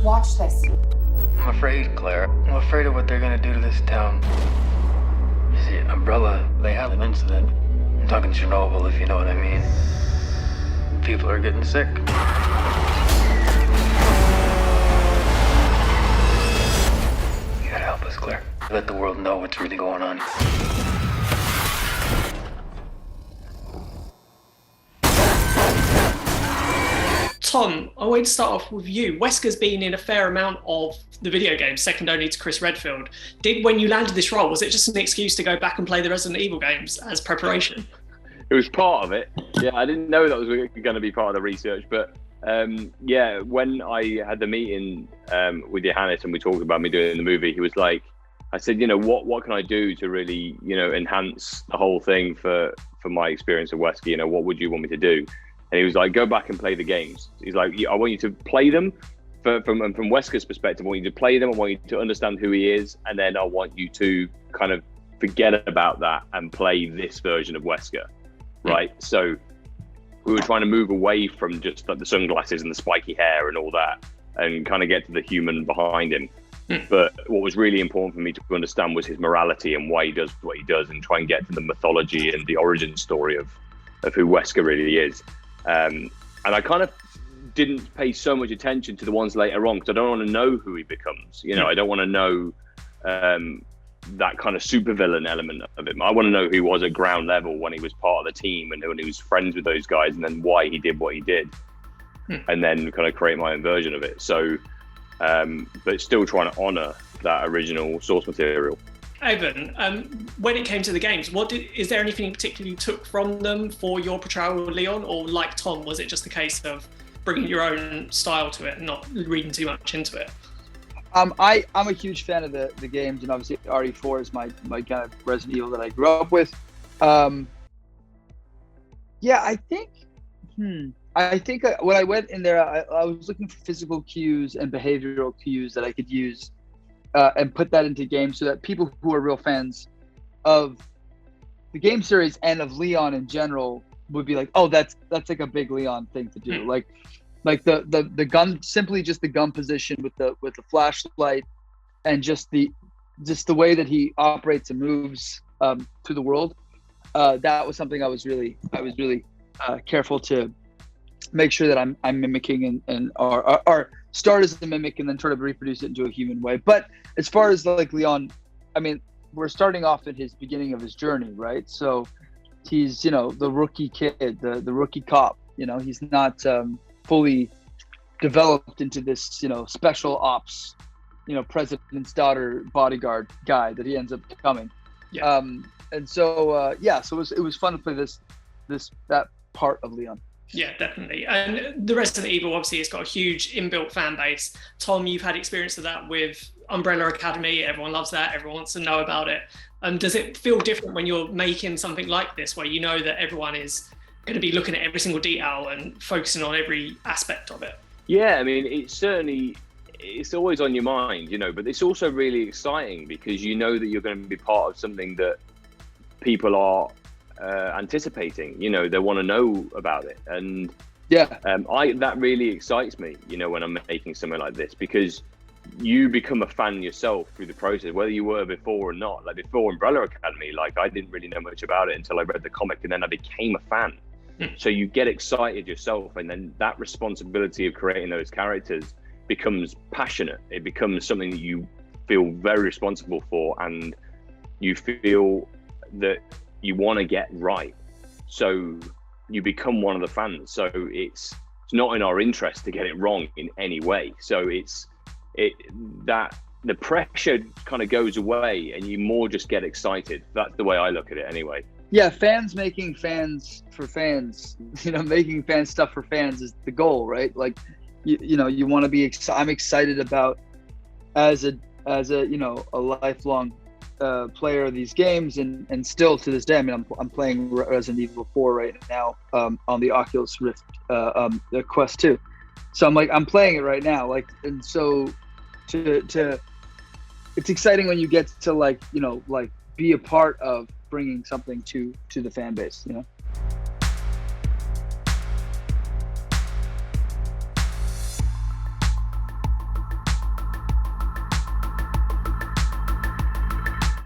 Watch this. I'm afraid, Claire. I'm afraid of what they're gonna do to this town. You see, Umbrella, they had an incident. I'm talking Chernobyl, if you know what I mean. People are getting sick. You gotta help us, Claire. Let the world know what's really going on. Tom, I wanted to start off with you. Wesker's been in a fair amount of the video games, second only to Chris Redfield. When you landed this role, was it just an excuse to go back and play the Resident Evil games as preparation? It was part of it. Yeah, I didn't know that was going to be part of the research, but yeah, when I had the meeting with Johannes and we talked about me doing the movie, he was like, I said, what can I do to really, enhance the whole thing for my experience of Wesker? What would you want me to do? And he was like, go back and play the games. He's like, I want you to play them from Wesker's perspective. I want you to play them. I want you to understand who he is. And then I want you to kind of forget about that and play this version of Wesker, right? So we were trying to move away from just like the sunglasses and the spiky hair and all that and kind of get to the human behind him. But what was really important for me to understand was his morality and why he does what he does, and try and get to the mythology and the origin story of who Wesker really is. And I kind of didn't pay so much attention to the ones later on because I don't want to know who he becomes. I don't want to know that kind of supervillain element of him. I want to know who he was at ground level when he was part of the team and when he was friends with those guys, and then why he did what he did, and then kind of create my own version of it. So, but still trying to honor that original source material. Evan, when it came to the games, is there anything in particular you took from them for your portrayal of Leon, or like Tom, was it just a case of bringing your own style to it and not reading too much into it? I'm a huge fan of the games, and obviously RE4 is my kind of Resident Evil that I grew up with. Yeah, I think when I went in there, I was looking for physical cues and behavioral cues that I could use and put that into games so that people who are real fans of the game series and of Leon in general would be like, oh, that's like a big Leon thing to do. Like the gun, simply just the gun position with the flashlight and just the way that he operates and moves through the world. That was something I was really careful to make sure that I'm mimicking and or start as a mimic and then try to reproduce it into a human way. But as far as like Leon, I mean, we're starting off at his beginning of his journey, right? So he's, the rookie kid, the rookie cop, he's not fully developed into this, special ops, president's daughter bodyguard guy that he ends up becoming. Yeah. And so, so it was fun to play that part of Leon. Yeah, definitely. And the Resident Evil, obviously, it's got a huge inbuilt fan base. Tom, you've had experience of that with Umbrella Academy. Everyone loves that. Everyone wants to know about it. Does it feel different when you're making something like this, where you know that everyone is going to be looking at every single detail and focusing on every aspect of it? Yeah, I mean, it's always on your mind, but it's also really exciting because you know that you're going to be part of something that people are anticipating. They want to know about it, and that really excites me, when I'm making something like this, because you become a fan yourself through the process, whether you were before or not. Like before Umbrella Academy, like I didn't really know much about it until I read the comic, and then I became a fan. So you get excited yourself, and then that responsibility of creating those characters becomes passionate. It becomes something that you feel very responsible for, and you feel that you want to get right. So you become one of the fans. So it's not in our interest to get it wrong in any way. So that the pressure kind of goes away and you more just get excited. That's the way I look at it anyway. Yeah, fans making fans for fans, making fan stuff for fans is the goal, right? Like, you want to be, I'm excited about as a lifelong player of these games, and still to this day, I mean, I'm playing Resident Evil 4 right now on the Oculus Rift, the Quest 2. So I'm playing it right now, and so it's exciting when you get to be a part of bringing something to the fan base,